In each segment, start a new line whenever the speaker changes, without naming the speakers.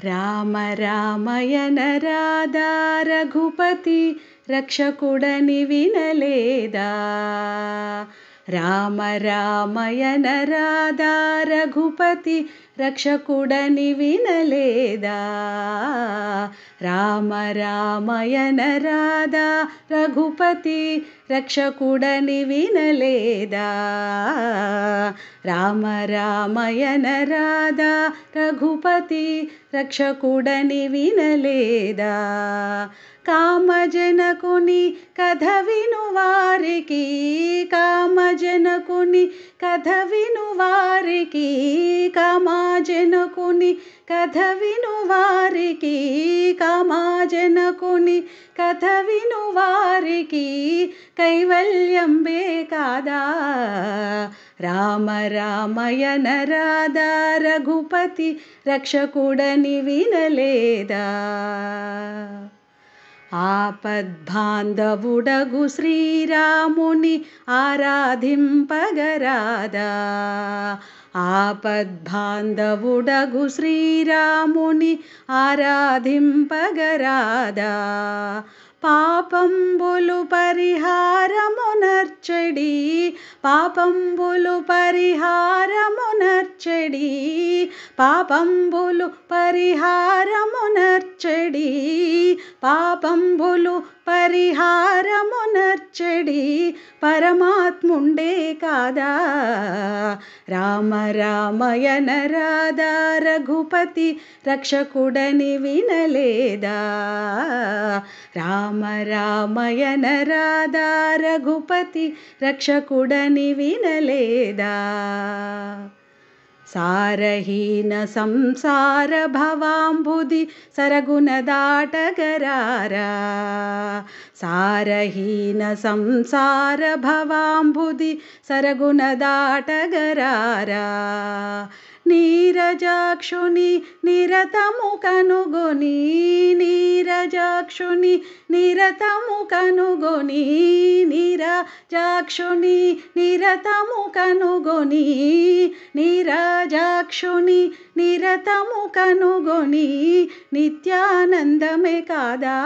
రామ రామయన రాధా రఘుపతి రక్షకుడని వినలేదా. రామ రామయన రాధా రఘుపతి రక్షకుడని వినలేదా. రామ రామయన రాధా రఘుపతి రక్షకుడని వినలేదా. రామ రామయన రాధా రఘుపతి రక్షకుడని వినలేదా. కామజనకుని కథ విను వారికి, కామజనకుని కథ విను వారికి, కామజనకుని కథ విను వారికి, కామజనకుని కథ విను వారికి కైవల్యంబే కాదా. రామ రామయన రాధా రఘుపతి రక్షకుడని వినలేదా. ఆపద్బాంధవుడగు శ్రీరాముని ఆరాధింపగరాదా. ఆపద్బాంధవుడగు శ్రీరాముని ఆరాధింపగరాదా. పాపంబులు పరిహారమునర్చడి, పాపంబులు పరిహారమునర్చడి, పాపంబులు పరిహారమునర్చడి, పాపంబులు పరిహారమునర్చడి పరమాత్ముండే కాదా. రామ రామయన రాధా రఘుపతి రక్షకుడని వినలేదా. రామ రామయన రాధా రఘుపతి రక్షకుడని వినలేదా. సారహీన సంసార భవాంబుది సరగుణ దాటగరారా. సారహీన సంసార భవాంబుది సరగుణ దాటగరారా. నీరజాక్షుని నిరతము కనుగొని, నీరజాక్షుని నిరతము కనుగొని, నీరజాక్షుని నిరతము కనుగొని, నీరజాక్షుని నిరతము కనుగొని నిత్యానందమే కాదా.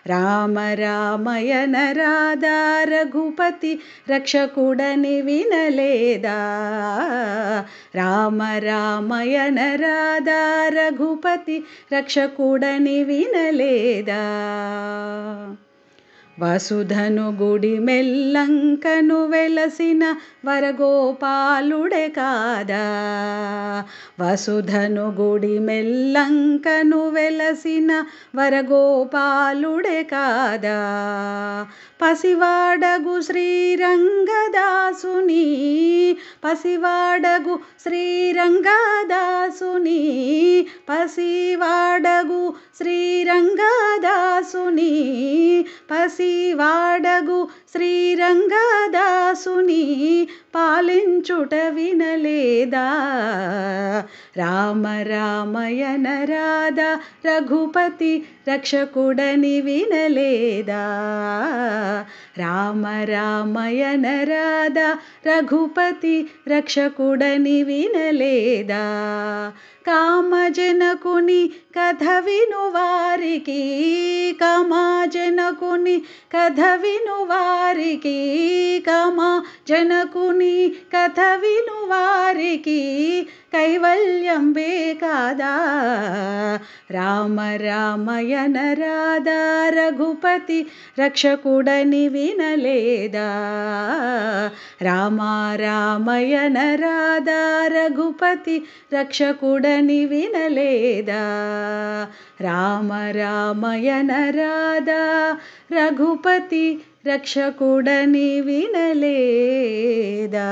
రామ రామయన రాధా రఘుపతి రక్షకుడని వినలేదా. రామ రామయన రాధా రఘుపతి రక్షకుడని వినలేదా. వసుధను గుడి మెల్లంకను వెలసిన వరగోపాలుడే కాదా. వసుధను గుడి మెల్లంకను వెలసిన వరగోపాలుడే కాదా. పసివాడగు శ్రీరంగదాసుని, పసివాడగు శ్రీరంగదాసుని, పసివాడగు శ్రీరంగదాసుని, పసివాడగు శ్రీరంగదాసుని పాలించుట వినలేదా. రామ రామయన రాధా రఘుపతి రక్షకుడని వినలేదా. రామ రామయన రాధా రఘుపతి రక్షకుడని వినలేదా. కామజనకుని కథ విను వారికి, కామజనకుని కథ విను వారికి, కామజనకుని కథ విను వారికి కైవల్యంబే కాదా. రామ రామయన రాధా రఘుపతి రక్షకుడని వినలేదా. రామ రామయన రాధా రఘుపతి రక్షకుడని వినలేదా. రామ రామయన రాధా రఘుపతి రక్షకుడని వినలేదా.